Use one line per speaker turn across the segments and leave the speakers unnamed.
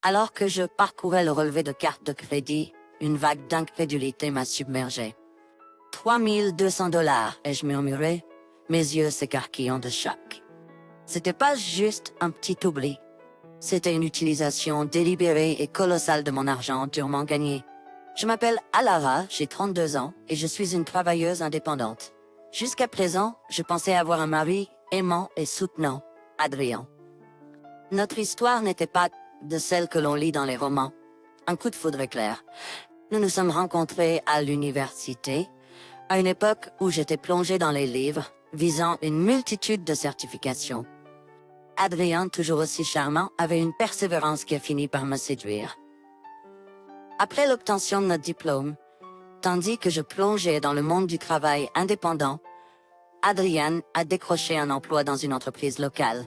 Alors que je parcourais le relevé de carte de crédit, une vague d'incrédulité m'a submergé. 3200 $, ai-je murmuré, mes yeux s'écarquillant de choc. C'était pas juste un petit oubli. C'était une utilisation délibérée et colossale de mon argent durement gagné. Je m'appelle Alara, j'ai 32 ans et je suis une travailleuse indépendante. Jusqu'à présent, je pensais avoir un mari aimant et soutenant, Adrien. Notre histoire n'était pas de celle que l'on lit dans les romans. Un coup de foudre éclair. Nous nous sommes rencontrés à l'université, à une époque où j'étais plongée dans les livres, visant une multitude de certifications. Adrien, toujours aussi charmant, avait une persévérance qui a fini par me séduire. Après l'obtention de notre diplôme, tandis que je plongeais dans le monde du travail indépendant, Adrien a décroché un emploi dans une entreprise locale.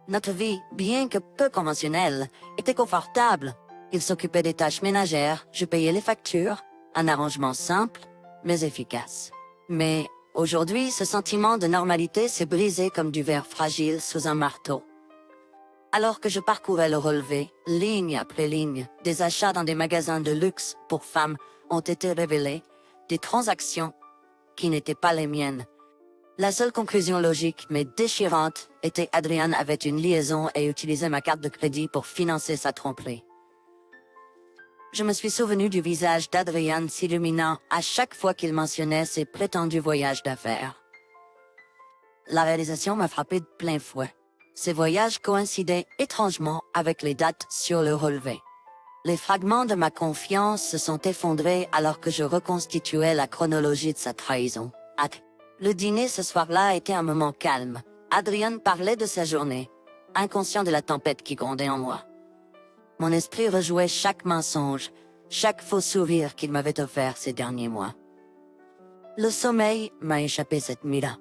Notre vie, bien que peu conventionnelle, était confortable. Il s'occupait des tâches ménagères, je payais les factures, un arrangement simple, mais efficace. Mais aujourd'hui, ce sentiment de normalité s'est brisé comme du verre fragile sous un marteau. Alors que je parcourais le relevé, ligne après ligne, des achats dans des magasins de luxe pour femmes ont été révélés, des transactions qui n'étaient pas les miennes. La seule conclusion logique, mais déchirante, était Adrien avait une liaison et utilisait ma carte de crédit pour financer sa tromperie. Je me suis souvenu du visage d'Adrien s'illuminant à chaque fois qu'il mentionnait ses prétendus voyages d'affaires. La réalisation m'a frappé de plein fouet. Ces voyages coïncidaient étrangement avec les dates sur le relevé. Les fragments de ma confiance se sont effondrés alors que je reconstituais la chronologie de sa trahison. Le dîner ce soir-là était un moment calme. Adrien parlait de sa journée, inconscient de la tempête qui grondait en moi. Mon esprit rejouait chaque mensonge, chaque faux sourire qu'il m'avait offert ces derniers mois. Le sommeil m'a échappé cette nuit-là.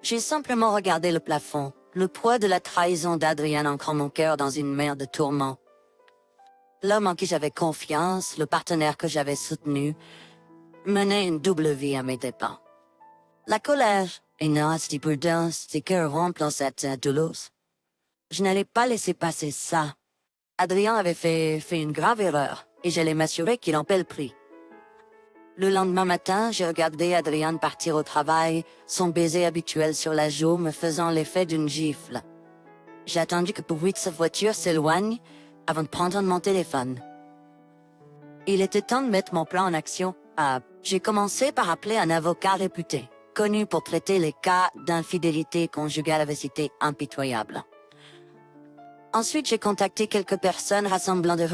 J'ai simplement regardé le plafond, le poids de la trahison d'Adrien ancrant mon cœur dans une mer de tourments. L'homme en qui j'avais confiance, le partenaire que j'avais soutenu, menait une double vie à mes dépens. La colère et nasty prudence des cœurs rompent cette douloureuse. Je n'allais pas laisser passer ça. Adrien avait fait une grave erreur, et j'allais m'assurer qu'il en paie le prix. Le lendemain matin, j'ai regardé Adrien partir au travail, son baiser habituel sur la joue me faisant l'effet d'une gifle. J'ai attendu que le bruit de sa voiture s'éloigne avant de prendre mon téléphone. Il était temps de mettre mon plan en action. J'ai commencé par appeler un avocat réputé, connu pour traiter les cas d'infidélité conjugale avec cité impitoyable. Ensuite, j'ai contacté quelques personnes rassemblant des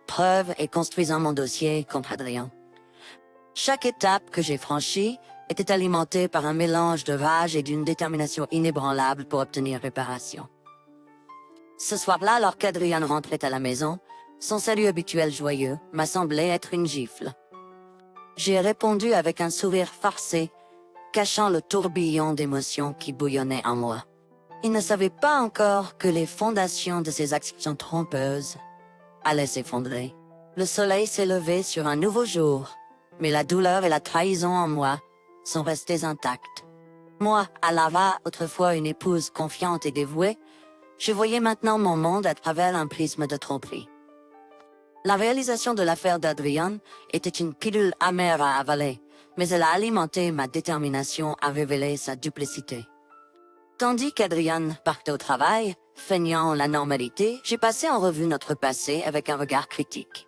preuves et construisant mon dossier contre Adrien. Chaque étape que j'ai franchie était alimentée par un mélange de rage et d'une détermination inébranlable pour obtenir réparation. Ce soir-là, alors qu'Adrien rentrait à la maison, son salut habituel joyeux m'a semblé être une gifle. J'ai répondu avec un sourire farcé, cachant le tourbillon d'émotions qui bouillonnait en moi. Il ne savait pas encore que les fondations de ses actions trompeuses allaient s'effondrer. Le soleil s'est levé sur un nouveau jour, mais la douleur et la trahison en moi sont restées intactes. Moi, Alara, autrefois une épouse confiante et dévouée, je voyais maintenant mon monde à travers un prisme de tromperie. La réalisation de l'affaire d'Adrien était une pilule amère à avaler, mais elle a alimenté ma détermination à révéler sa duplicité. Tandis qu'Adrien partait au travail, feignant la normalité, j'ai passé en revue notre passé avec un regard critique.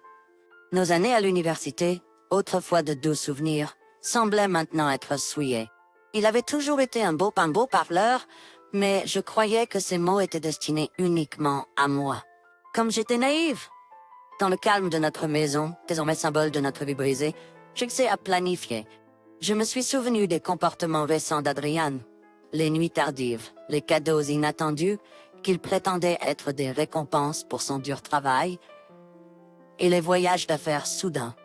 Nos années à l'université, autrefois de doux souvenirs, semblaient maintenant être souillées. Il avait toujours été un beau parleur, mais je croyais que ces mots étaient destinés uniquement à moi. Comme j'étais naïve. Dans le calme de notre maison, désormais symbole de notre vie brisée, j'exais à planifier. Je me suis souvenu des comportements récents d'Adrien. Les nuits tardives, les cadeaux inattendus, qu'il prétendait être des récompenses pour son dur travail, et les voyages d'affaires soudains.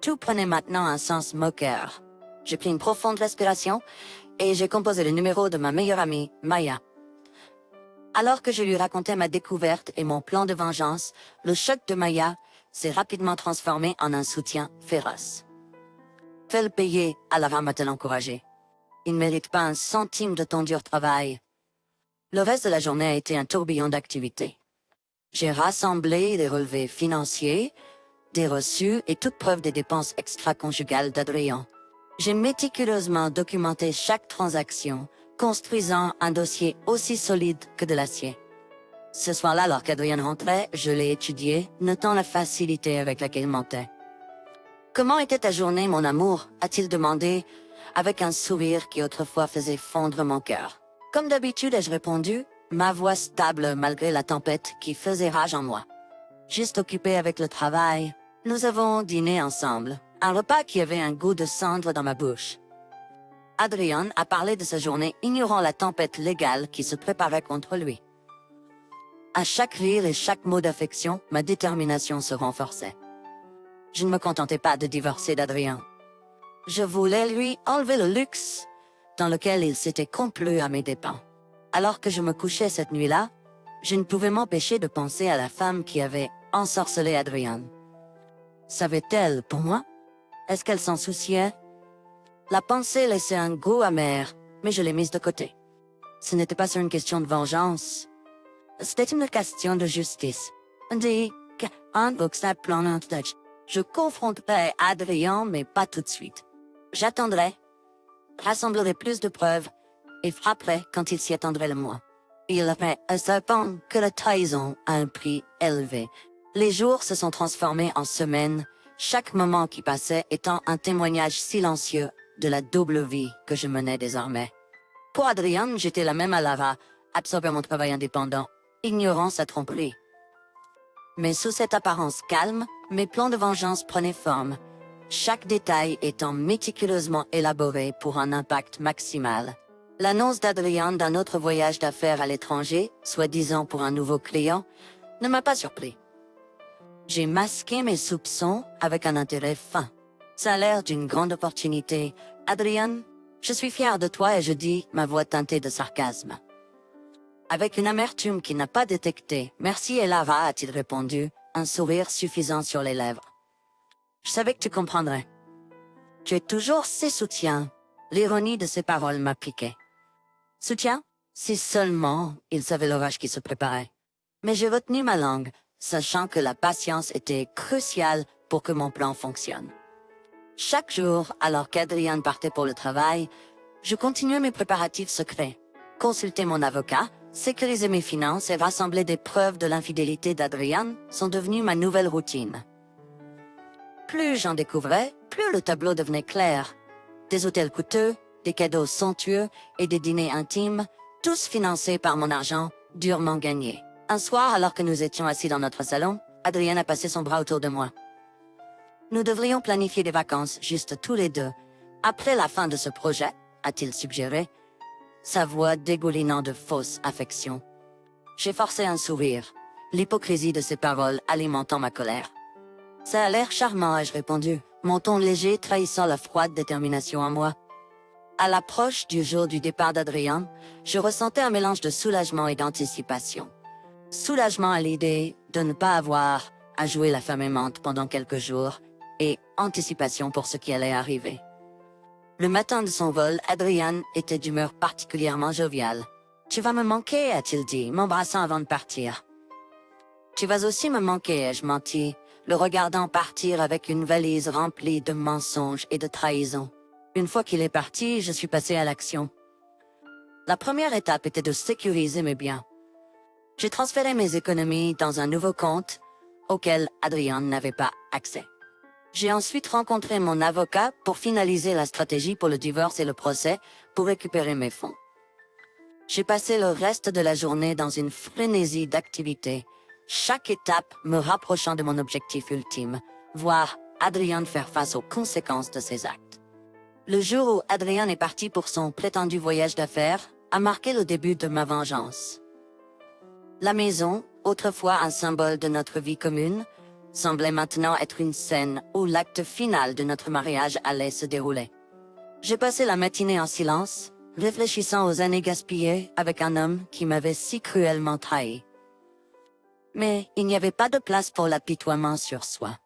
Tout prenait maintenant un sens moqueur. J'ai pris une profonde respiration, et j'ai composé le numéro de ma meilleure amie, Maya. Alors que je lui racontais ma découverte et mon plan de vengeance, le choc de Maya s'est rapidement transformé en un soutien féroce. Fais-le payer, Alara m'a-t-elle encouragé. Il ne mérite pas un centime de ton dur travail. Le reste de la journée a été un tourbillon d'activités. J'ai rassemblé des relevés financiers, des reçus et toute preuve des dépenses extra-conjugales d'Adrien. J'ai méticuleusement documenté chaque transaction, construisant un dossier aussi solide que de l'acier. Ce soir-là, alors qu'Adrien rentrait, je l'ai étudié, notant la facilité avec laquelle il mentait. « Comment était ta journée, mon amour ?» a-t-il demandé, avec un sourire qui autrefois faisait fondre mon cœur. Comme d'habitude, ai-je répondu, ma voix stable malgré la tempête qui faisait rage en moi. Juste occupé avec le travail, nous avons dîné ensemble, un repas qui avait un goût de cendre dans ma bouche. Adrien a parlé de sa journée ignorant la tempête légale qui se préparait contre lui. À chaque rire et chaque mot d'affection, ma détermination se renforçait. Je ne me contentais pas de divorcer d'Adrien. Je voulais lui enlever le luxe dans lequel il s'était complu à mes dépens. Alors que je me couchais cette nuit-là, je ne pouvais m'empêcher de penser à la femme qui avait ensorcelé Adrien. Savait-elle pour moi? Est-ce qu'elle s'en souciait? La pensée laissait un goût amer, mais je l'ai mise de côté. Ce n'était pas sur une question de vengeance. C'était une question de justice. Je confronterai Adrien, mais pas tout de suite. J'attendrai, rassemblerai plus de preuves, et frapperai quand il s'y attendrait le moins. Il avait un serpent que la trahison a un prix élevé. Les jours se sont transformés en semaines, chaque moment qui passait étant un témoignage silencieux de la double vie que je menais désormais. Pour Adrien, j'étais la même à Lara, absorbant mon travail indépendant, ignorant sa tromperie. Mais sous cette apparence calme, mes plans de vengeance prenaient forme, chaque détail étant méticuleusement élaboré pour un impact maximal. L'annonce d'Adrien d'un autre voyage d'affaires à l'étranger, soi-disant pour un nouveau client, ne m'a pas surpris. J'ai masqué mes soupçons avec un intérêt fin. Ça a l'air d'une grande opportunité. Adrien, je suis fier de toi et je dis, ma voix teintée de sarcasme. Avec une amertume qu'il n'a pas détectée, merci et Lara, a-t-il répondu, un sourire suffisant sur les lèvres. Je savais que tu comprendrais. Tu es toujours ses soutiens. L'ironie de ses paroles m'a piqué. Soutien? Si seulement il savait l'orage qui se préparait. Mais j'ai retenu ma langue, sachant que la patience était cruciale pour que mon plan fonctionne. Chaque jour, alors qu'Adrien partait pour le travail, je continuais mes préparatifs secrets. Consulter mon avocat, sécuriser mes finances et rassembler des preuves de l'infidélité d'Adrien sont devenus ma nouvelle routine. Plus j'en découvrais, plus le tableau devenait clair. Des hôtels coûteux, des cadeaux somptueux et des dîners intimes, tous financés par mon argent, durement gagné. Un soir, alors que nous étions assis dans notre salon, Adrien a passé son bras autour de moi. Nous devrions planifier des vacances, juste tous les deux. Après la fin de ce projet, a-t-il suggéré, sa voix dégoulinant de fausse affection. J'ai forcé un sourire, l'hypocrisie de ses paroles alimentant ma colère. Ça a l'air charmant, ai-je répondu, mon ton léger trahissant la froide détermination en moi. À l'approche du jour du départ d'Adrien, je ressentais un mélange de soulagement et d'anticipation. Soulagement à l'idée de ne pas avoir à jouer la femme aimante pendant quelques jours, et anticipation pour ce qui allait arriver. Le matin de son vol, Adrien était d'humeur particulièrement joviale. « Tu vas me manquer » a-t-il dit, m'embrassant avant de partir. « Tu vas aussi me manquer » ai-je menti, le regardant partir avec une valise remplie de mensonges et de trahisons. Une fois qu'il est parti, je suis passé à l'action. La première étape était de sécuriser mes biens. J'ai transféré mes économies dans un nouveau compte auquel Adrien n'avait pas accès. J'ai ensuite rencontré mon avocat pour finaliser la stratégie pour le divorce et le procès pour récupérer mes fonds. J'ai passé le reste de la journée dans une frénésie d'activités, chaque étape me rapprochant de mon objectif ultime, voir Adrien faire face aux conséquences de ses actes. Le jour où Adrien est parti pour son prétendu voyage d'affaires a marqué le début de ma vengeance. La maison, autrefois un symbole de notre vie commune, semblait maintenant être une scène où l'acte final de notre mariage allait se dérouler. J'ai passé la matinée en silence, réfléchissant aux années gaspillées avec un homme qui m'avait si cruellement trahi. Mais il n'y avait pas de place pour l'apitoiement sur soi.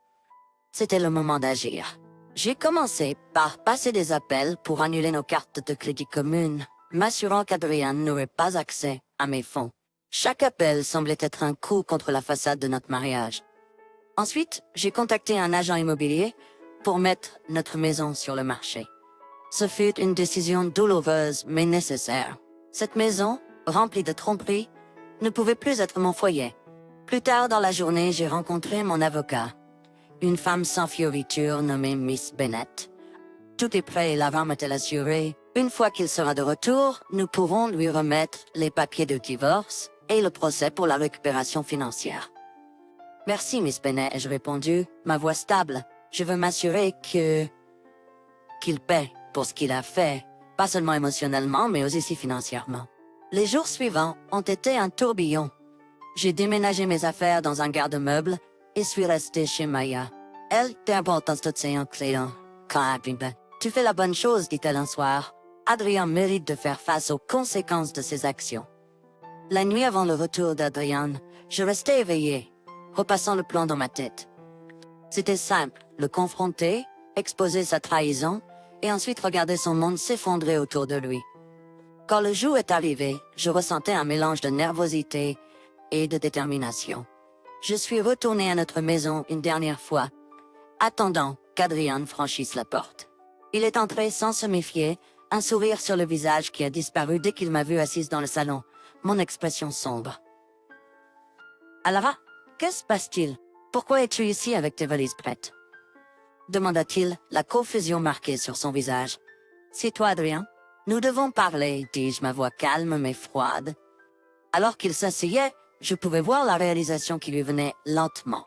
C'était le moment d'agir. J'ai commencé par passer des appels pour annuler nos cartes de crédit communes, m'assurant qu'Adrien n'aurait pas accès à mes fonds. Chaque appel semblait être un coup contre la façade de notre mariage. Ensuite, j'ai contacté un agent immobilier pour mettre notre maison sur le marché. Ce fut une décision douloureuse mais nécessaire. Cette maison, remplie de tromperies, ne pouvait plus être mon foyer. Plus tard dans la journée, j'ai rencontré mon avocat, une femme sans fioriture nommée Miss Bennett. Tout est prêt et la vente est assurée. Une fois qu'il sera de retour, nous pourrons lui remettre les papiers de divorce et le procès pour la récupération financière. Merci, Miss Bennett, ai-je répondu, ma voix stable. Je veux m'assurer qu'il paie pour ce qu'il a fait, pas seulement émotionnellement, mais aussi financièrement. Les jours suivants ont été un tourbillon. J'ai déménagé mes affaires dans un garde-meuble et suis resté chez Maya. Elle t'importance de ses clients. Tu fais la bonne chose, dit-elle un soir. Adrien mérite de faire face aux conséquences de ses actions. La nuit avant le retour d'Adrien, je restais éveillé, repassant le plan dans ma tête. C'était simple, le confronter, exposer sa trahison, et ensuite regarder son monde s'effondrer autour de lui. Quand le jour est arrivé, je ressentais un mélange de nervosité et de détermination. Je suis retourné à notre maison une dernière fois, attendant qu'Adrien franchisse la porte. Il est entré sans se méfier, un sourire sur le visage qui a disparu dès qu'il m'a vue assise dans le salon, mon expression sombre. « Alara, que se passe-t-il? Pourquoi es-tu ici avec tes valises prêtes ?» demanda-t-il, la confusion marquée sur son visage. « C'est toi, Adrien? Nous devons parler, dis-je, ma voix calme mais froide. » Alors qu'il s'asseyait, je pouvais voir la réalisation qui lui venait lentement.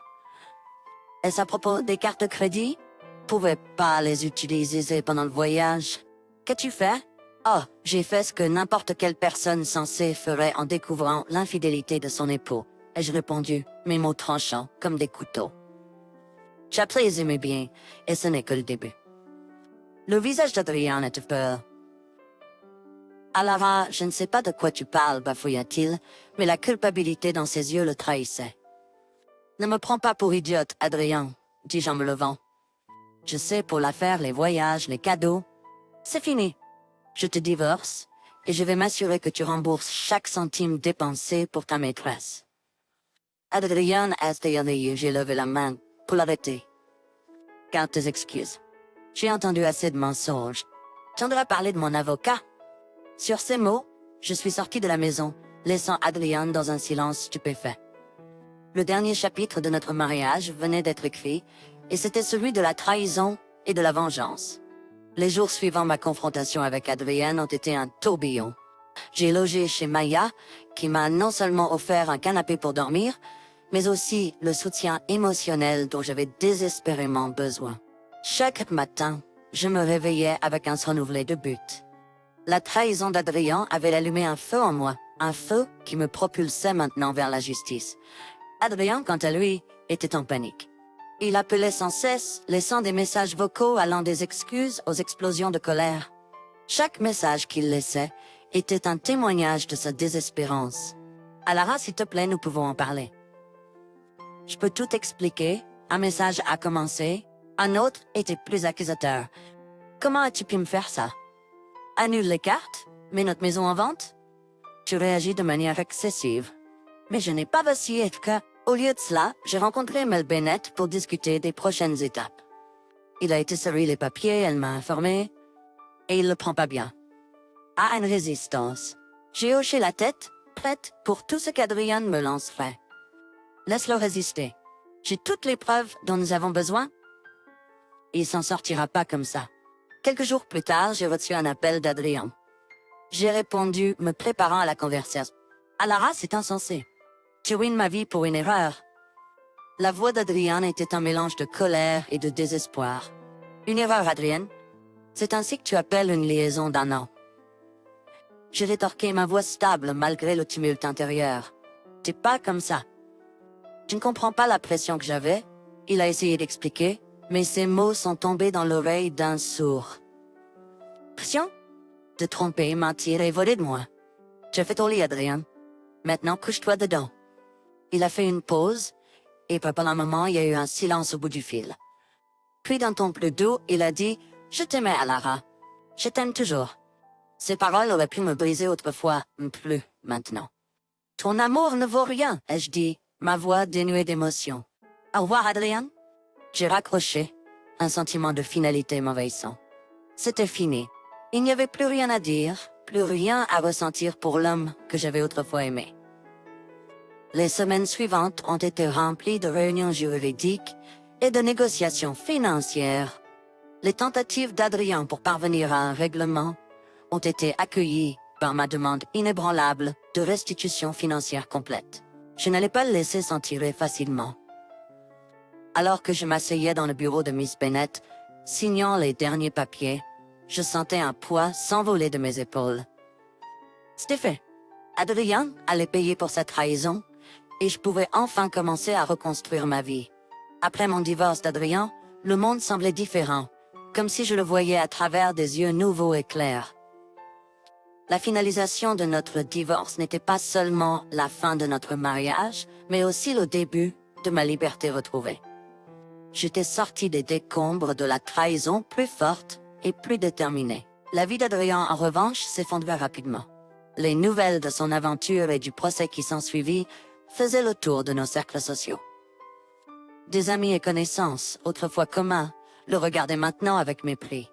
« Est-ce à propos des cartes de crédit? Pouvais pas les utiliser pendant le voyage. Qu'as-tu fait? » « Oh, j'ai fait ce que n'importe quelle personne sensée ferait en découvrant l'infidélité de son époux, » ai-je répondu, mes mots tranchants comme des couteaux. J'apprécie mes biens, et ce n'est que le début. Le visage d'Adrien était peur. « Alara, je ne sais pas de quoi tu parles, bafouilla-t-il, mais la culpabilité dans ses yeux le trahissait. « Ne me prends pas pour idiote, Adrien, dis-je en me levant. Je sais pour l'affaire, les voyages, les cadeaux. C'est fini. Je te divorce, et je vais m'assurer que tu rembourses chaque centime dépensé pour ta maîtresse. » Adrien a essayé, j'ai levé la main pour l'arrêter. « Garde tes excuses. J'ai entendu assez de mensonges. Tu entendras parler de mon avocat. » Sur ces mots, je suis sorti de la maison, laissant Adrien dans un silence stupéfait. Le dernier chapitre de notre mariage venait d'être écrit, et c'était celui de la trahison et de la vengeance. Les jours suivant ma confrontation avec Adrien ont été un tourbillon. J'ai logé chez Maya, qui m'a non seulement offert un canapé pour dormir, mais aussi le soutien émotionnel dont j'avais désespérément besoin. Chaque matin, je me réveillais avec un renouvelé de but. La trahison d'Adrien avait allumé un feu en moi, un feu qui me propulsait maintenant vers la justice. Adrien, quant à lui, était en panique. Il appelait sans cesse, laissant des messages vocaux allant des excuses aux explosions de colère. Chaque message qu'il laissait était un témoignage de sa désespérance. « Alara, s'il te plaît, nous pouvons en parler. » Je peux tout expliquer. Un message a commencé, un autre était plus accusateur. « Comment as-tu pu me faire ça? Annule les cartes? Mets notre maison en vente? » Tu réagis de manière excessive. Mais je n'ai pas vacillé car, au lieu de cela, j'ai rencontré Mel Bennett pour discuter des prochaines étapes. Il a été servi les papiers, elle m'a informé, et il le prend pas bien. À une résistance. J'ai hoché la tête, prête pour tout ce qu'Adrien me lancerait. Laisse-le résister. J'ai toutes les preuves dont nous avons besoin. Il s'en sortira pas comme ça. Quelques jours plus tard, j'ai reçu un appel d'Adrien. J'ai répondu, me préparant à la conversation. Alara, c'est insensé. Tu ruines ma vie pour une erreur. La voix d'Adrien était un mélange de colère et de désespoir. Une erreur, Adrien? C'est ainsi que tu appelles une liaison d'un an. J'ai rétorqué, ma voix stable malgré le tumulte intérieur. C'est pas comme ça. Tu ne comprends pas la pression que j'avais. Il a essayé d'expliquer, mais ses mots sont tombés dans l'oreille d'un sourd. Pression? Te tromper, mentir et voler de moi. Tu fait ton lit, Adrien. Maintenant, couche-toi dedans. Il a fait une pause, et pendant un moment, il y a eu un silence au bout du fil. Puis d'un ton plus doux, il a dit « Je t'aimais, Alara. Je t'aime toujours. » Ces paroles auraient pu me briser autrefois, plus maintenant. Ton amour ne vaut rien, ai-je dit, ma voix dénuée d'émotion. Au revoir, Adrien. J'ai raccroché, un sentiment de finalité m'envahissant. C'était fini. Il n'y avait plus rien à dire, plus rien à ressentir pour l'homme que j'avais autrefois aimé. Les semaines suivantes ont été remplies de réunions juridiques et de négociations financières. Les tentatives d'Adrien pour parvenir à un règlement ont été accueillies par ma demande inébranlable de restitution financière complète. Je n'allais pas le laisser s'en tirer facilement. Alors que je m'asseyais dans le bureau de Miss Bennett, signant les derniers papiers, je sentais un poids s'envoler de mes épaules. C'était fait. Adrien allait payer pour sa trahison, et je pouvais enfin commencer à reconstruire ma vie. Après mon divorce d'Adrien, le monde semblait différent, comme si je le voyais à travers des yeux nouveaux et clairs. La finalisation de notre divorce n'était pas seulement la fin de notre mariage, mais aussi le début de ma liberté retrouvée. J'étais sortie des décombres de la trahison plus forte et plus déterminée. La vie d'Adrien, en revanche, s'effondrait rapidement. Les nouvelles de son aventure et du procès qui s'ensuivit faisaient le tour de nos cercles sociaux. Des amis et connaissances, autrefois communs, le regardaient maintenant avec mépris.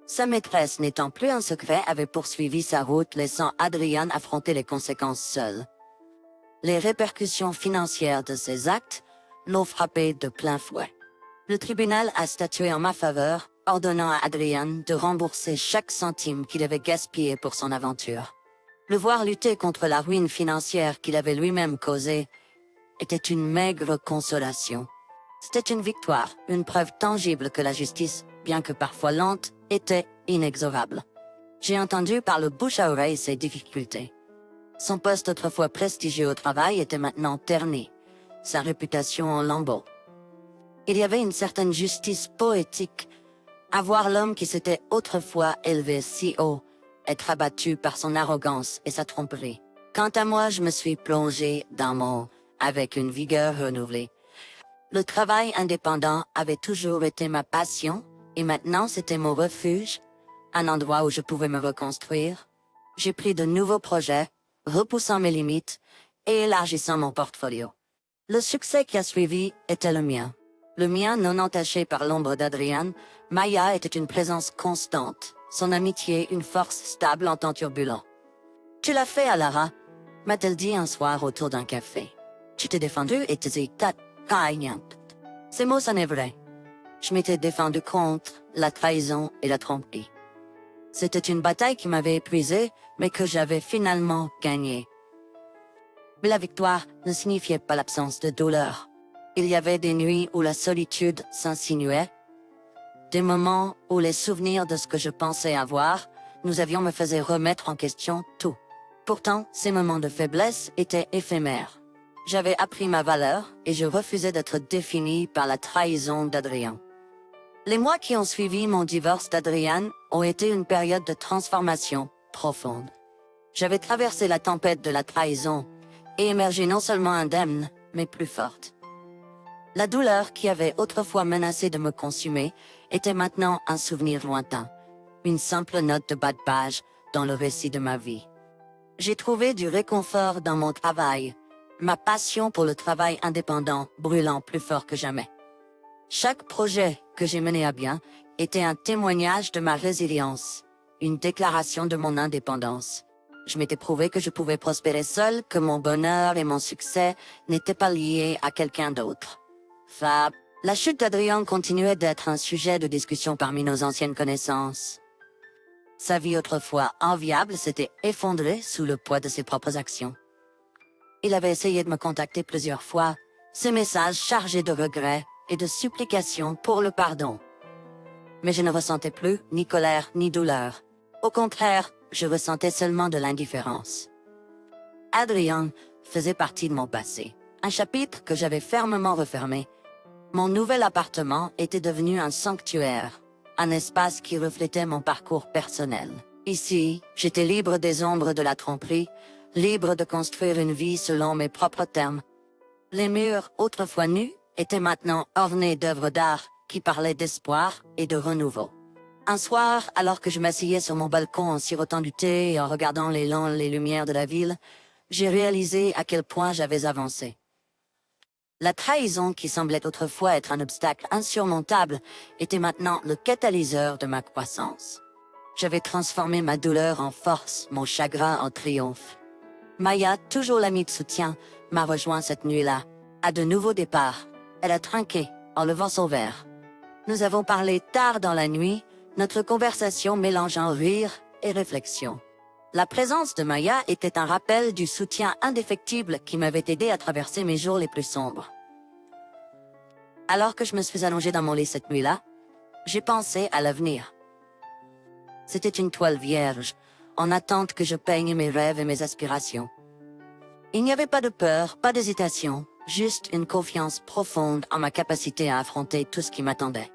Sa maîtresse, n'étant plus un secret, avait poursuivi sa route, laissant Adrien affronter les conséquences seul. Les répercussions financières de ses actes l'ont frappé de plein fouet. Le tribunal a statué en ma faveur, ordonnant à Adrien de rembourser chaque centime qu'il avait gaspillé pour son aventure. Le voir lutter contre la ruine financière qu'il avait lui-même causée était une maigre consolation. C'était une victoire, une preuve tangible que la justice, bien que parfois lente, était inexorable. J'ai entendu par le bouche à oreille ses difficultés. Son poste autrefois prestigieux au travail était maintenant terni, sa réputation en lambeaux. Il y avait une certaine justice poétique à voir l'homme qui s'était autrefois élevé si haut être abattu par son arrogance et sa tromperie. Quant à moi, je me suis plongé dans mon avec une vigueur renouvelée. Le travail indépendant avait toujours été ma passion, et maintenant c'était mon refuge, un endroit où je pouvais me reconstruire. J'ai pris de nouveaux projets, repoussant mes limites et élargissant mon portfolio. Le succès qui a suivi était le mien. Le mien, non entaché par l'ombre d'Adrien, Maya était une présence constante, son amitié une force stable en temps turbulent. « Tu l'as fait, Alara », m'a-t-elle dit un soir autour d'un café. « Tu t'es défendu et t'es gagnante. » Ces mots sonnaient vrais. Je m'étais défendu contre la trahison et la tromperie. C'était une bataille qui m'avait épuisé, mais que j'avais finalement gagnée. Mais la victoire ne signifiait pas l'absence de douleur. Il y avait des nuits où la solitude s'insinuait, des moments où les souvenirs de ce que je pensais avoir, me faisaient remettre en question tout. Pourtant, ces moments de faiblesse étaient éphémères. J'avais appris ma valeur et je refusais d'être défini par la trahison d'Adrien. Les mois qui ont suivi mon divorce d'Adrien ont été une période de transformation profonde. J'avais traversé la tempête de la trahison et émergé non seulement indemne, mais plus forte. La douleur qui avait autrefois menacé de me consumer était maintenant un souvenir lointain, une simple note de bas de page dans le récit de ma vie. J'ai trouvé du réconfort dans mon travail, ma passion pour le travail indépendant brûlant plus fort que jamais. Chaque projet que j'ai mené à bien était un témoignage de ma résilience, une déclaration de mon indépendance. Je m'étais prouvé que je pouvais prospérer seul, que mon bonheur et mon succès n'étaient pas liés à quelqu'un d'autre. Fab. La chute d'Adrien continuait d'être un sujet de discussion parmi nos anciennes connaissances. Sa vie autrefois enviable s'était effondrée sous le poids de ses propres actions. Il avait essayé de me contacter plusieurs fois, ses messages chargés de regrets et de supplications pour le pardon. Mais je ne ressentais plus ni colère ni douleur. Au contraire, je ressentais seulement de l'indifférence. Adrien faisait partie de mon passé, un chapitre que j'avais fermement refermé. Mon nouvel appartement était devenu un sanctuaire, un espace qui reflétait mon parcours personnel. Ici, j'étais libre des ombres de la tromperie, libre de construire une vie selon mes propres termes. Les murs, autrefois nus, étaient maintenant ornés d'œuvres d'art qui parlaient d'espoir et de renouveau. Un soir, alors que je m'asseyais sur mon balcon en sirotant du thé et en regardant les lumières de la ville, j'ai réalisé à quel point j'avais avancé. La trahison qui semblait autrefois être un obstacle insurmontable était maintenant le catalyseur de ma croissance. J'avais transformé ma douleur en force, mon chagrin en triomphe. Maya, toujours l'amie de soutien, m'a rejoint cette nuit-là. À de nouveaux départs, elle a trinqué en levant son verre. Nous avons parlé tard dans la nuit, notre conversation mélangeant rire et réflexion. La présence de Maya était un rappel du soutien indéfectible qui m'avait aidé à traverser mes jours les plus sombres. Alors que je me suis allongée dans mon lit cette nuit-là, j'ai pensé à l'avenir. C'était une toile vierge, en attente que je peigne mes rêves et mes aspirations. Il n'y avait pas de peur, pas d'hésitation, juste une confiance profonde en ma capacité à affronter tout ce qui m'attendait.